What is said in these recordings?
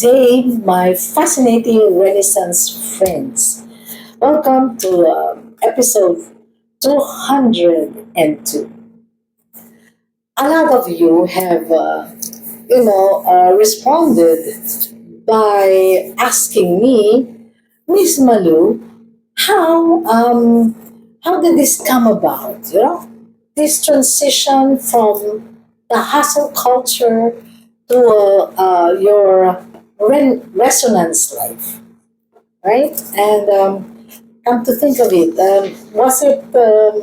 day, my fascinating Renaissance friends. Welcome to episode 202. A lot of you have, responded by asking me, Miss Malu, how how did this come about? This transition from the hustle culture to your resonance life, right? And come to think of it, was it?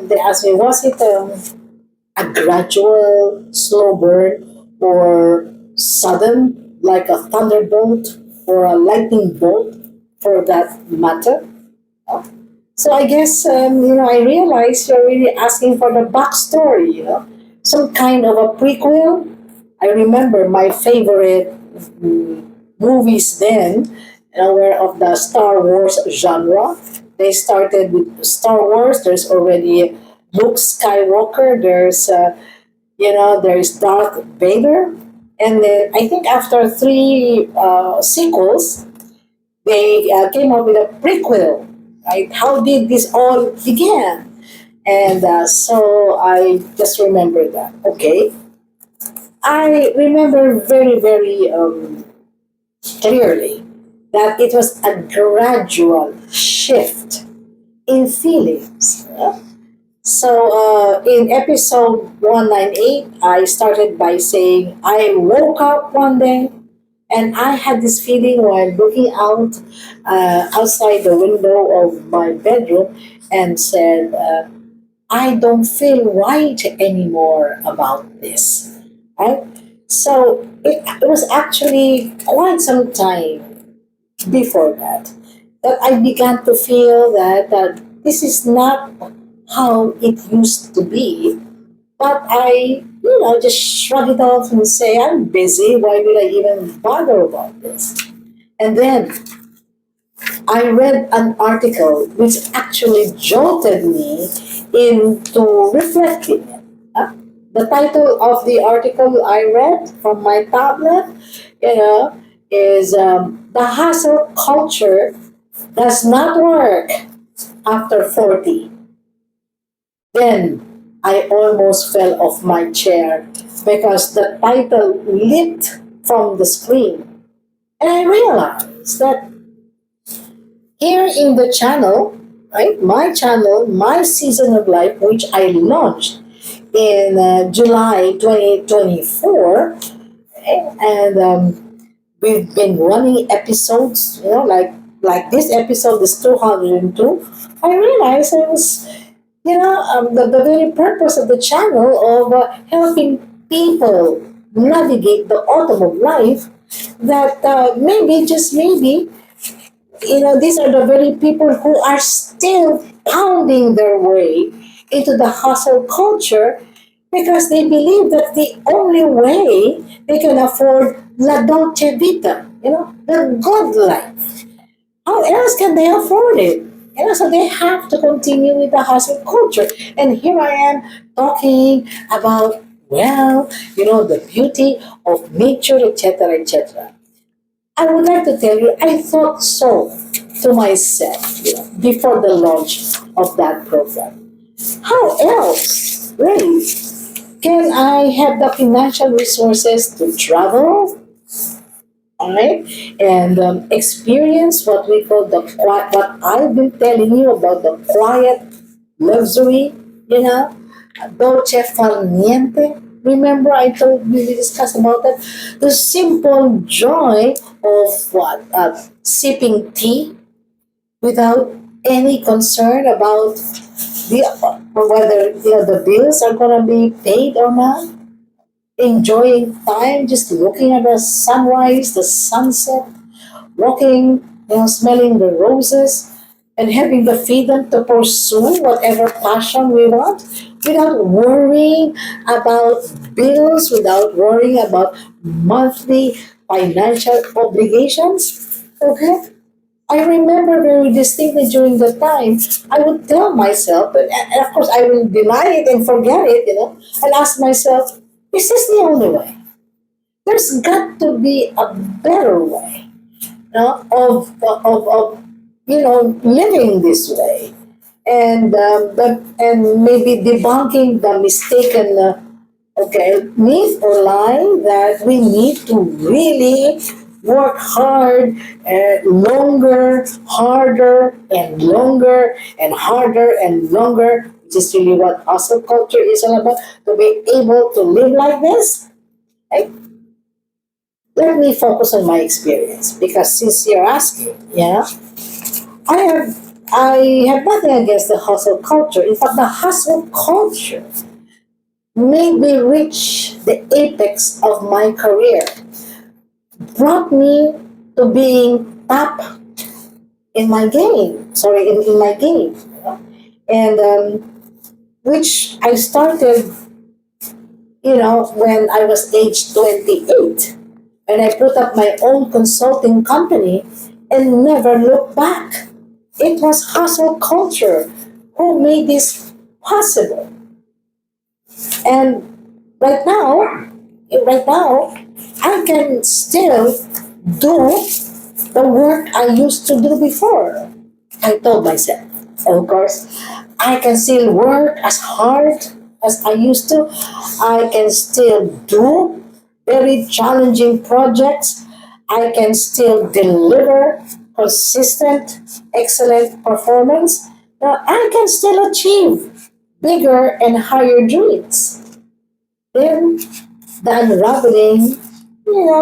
They asked me, was it a gradual, slow burn, or sudden, like a thunderbolt or a lightning bolt, for that matter? So I guess I realize you're really asking for the backstory. Some kind of a prequel. I remember my favorite movies then, were of the Star Wars genre. They started with Star Wars. There's already Luke Skywalker. There's Darth Vader, and then I think after three sequels, they came up with a prequel. Right? How did this all begin? And so I just remember that. Okay, I remember very, very clearly that it was a gradual shift in feelings. So in episode 198, I started by saying I woke up one day and I had this feeling while looking outside the window of my bedroom and said, I don't feel right anymore about this. Right? So it was actually quite some time before that I began to feel that this is not how it used to be. But I, just shrug it off and say, I'm busy. Why would I even bother about this? And then I read an article which actually jolted me into reflecting. Uh, The title of the article I read from my tablet, you know, is The Hustle Culture Does Not Work After 40. Then I almost fell off my chair because the title leaped from the screen. And I realized that here in the channel, right, my channel, my season of life, which I launched in July 2024, and we've been running episodes, like this episode is 202. I realized I was, the very purpose of the channel of helping people navigate the autumn of life, that maybe, just maybe, these are the very people who are still pounding their way into the hustle culture because they believe that the only way they can afford la dolce vita, the good life. How else can they afford it? So they have to continue with the hustle culture. And here I am talking about, the beauty of nature, etc., etc. I would like to tell you, I thought so to myself, before the launch of that program. How else, really, can I have the financial resources to travel, all right, and experience what we call the quiet, what I've been telling you about the quiet luxury, dolce far niente. Remember, I told you, we discussed about that, the simple joy of what sipping tea without any concern about whether the bills are gonna be paid or not. Enjoying time, just looking at the sunrise, the sunset, walking, smelling the roses, and having the freedom to pursue whatever passion we want without worrying about bills, without worrying about monthly financial obligations. Okay? I remember very distinctly during the time, I would tell myself, and of course I will deny it and forget it, and ask myself, is this the only way? There's got to be a better way. of living this way, and maybe debunking the mistaken myth or lie that we need to really work hard, longer, harder, and longer, and harder and longer, which is really what hustle culture is all about, to be able to live like this. Right? Let me focus on my experience because since you're asking, yeah, I have I have nothing against the hustle culture. In fact, the hustle culture made me reach the apex of my career, brought me to being top in my game. Sorry, in my game, and which I started, when I was age 28, and I put up my own consulting company and never looked back. It was hustle culture who made this possible. And right now, right now, I can still do the work I used to do before. I told myself, of course, I can still work as hard as I used to. I can still do very challenging projects. I can still deliver consistent, excellent performance. Now, I can still achieve bigger and higher dreams. Then the unraveling,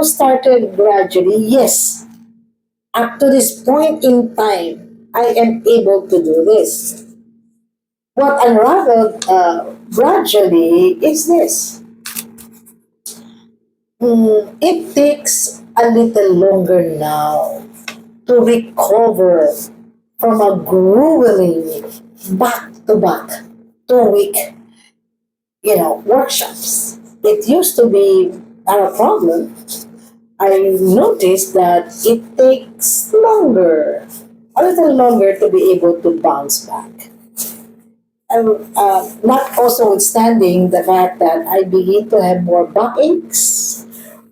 started gradually. Yes, up to this point in time, I am able to do this. What unraveled gradually is this. It takes a little longer now to recover from a grueling back-to-back 2 week, workshops. It used to be not a problem. I noticed that it takes longer, a little longer to be able to bounce back. Not also withstanding the fact that I begin to have more backaches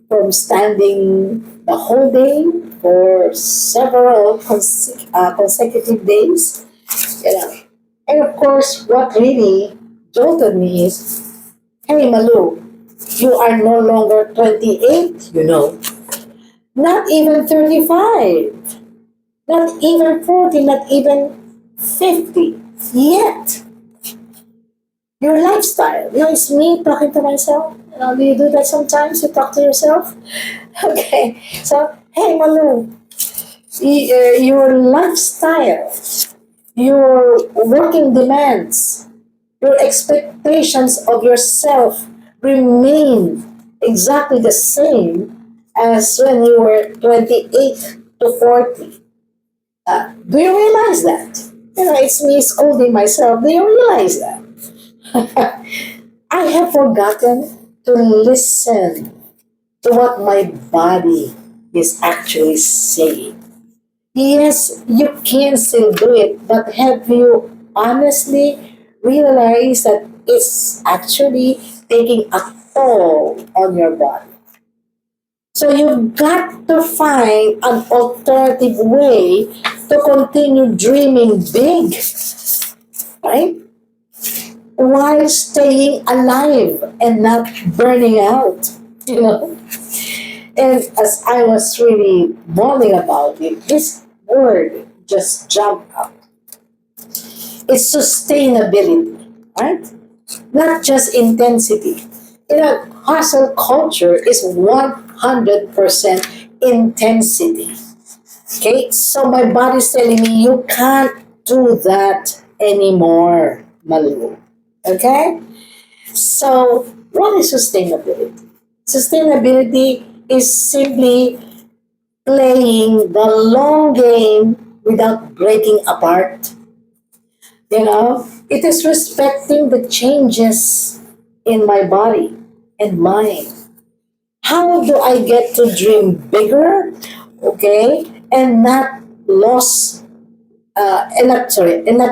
from standing the whole day for several consecutive days. You know. And of course, what really jolted me is, hey Malu, you are no longer 28, not even 35, not even 40, not even 50 yet. Your lifestyle. It's me talking to myself. Do you do that sometimes? You talk to yourself? Okay. So, hey, Malu, your lifestyle, your working demands, your expectations of yourself remain exactly the same as when you were 28 to 40. Do you realize that? It's me scolding myself. Do you realize that? I have forgotten to listen to what my body is actually saying. Yes, you can still do it, but have you honestly realized that it's actually taking a toll on your body? So you've got to find an alternative way to continue dreaming big, right? While staying alive and not burning out, you know. And as I was really mulling about it, this word just jumped up. It's sustainability, right? Not just intensity. Hustle culture is 100% intensity. Okay, so my body's telling me you can't do that anymore, Malu. Okay? So, what is sustainability? Sustainability is simply playing the long game without breaking apart. It is respecting the changes in my body and mind. How do I get to dream bigger? Okay? And not lose, and not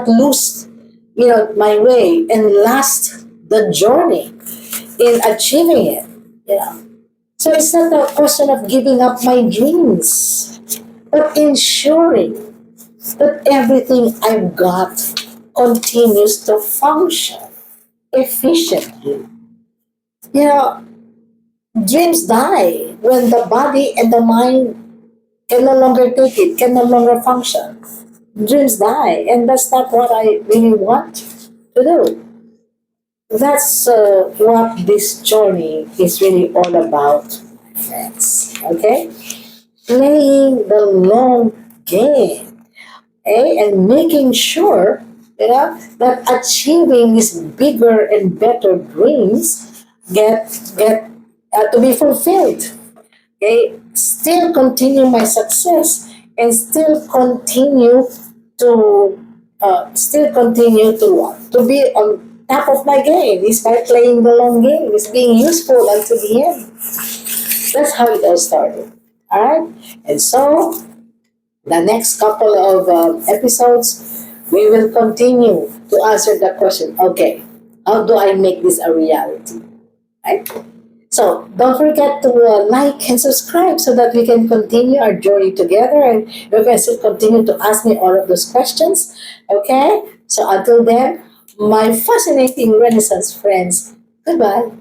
lose, my way and last the journey in achieving it. You know. So it's not a question of giving up my dreams. but ensuring that everything I've got continues to function efficiently. You know, dreams die when the body and the mind can no longer take it, can no longer function. Dreams die, and that's not what I really want to do. That's what this journey is really all about, my friends. Okay? Playing the long game, and making sure, that achieving these bigger and better dreams get to be fulfilled. Okay, still continue my success and still continue to what? To be on top of my game is by playing the long game, is being useful until the end. That's how it all started. All right, and so the next couple of episodes, we will continue to answer the question. Okay, how do I make this a reality? Right. So don't forget to like and subscribe so that we can continue our journey together, and you guys will continue to ask me all of those questions. Okay? So until then, my fascinating Renaissance friends, goodbye.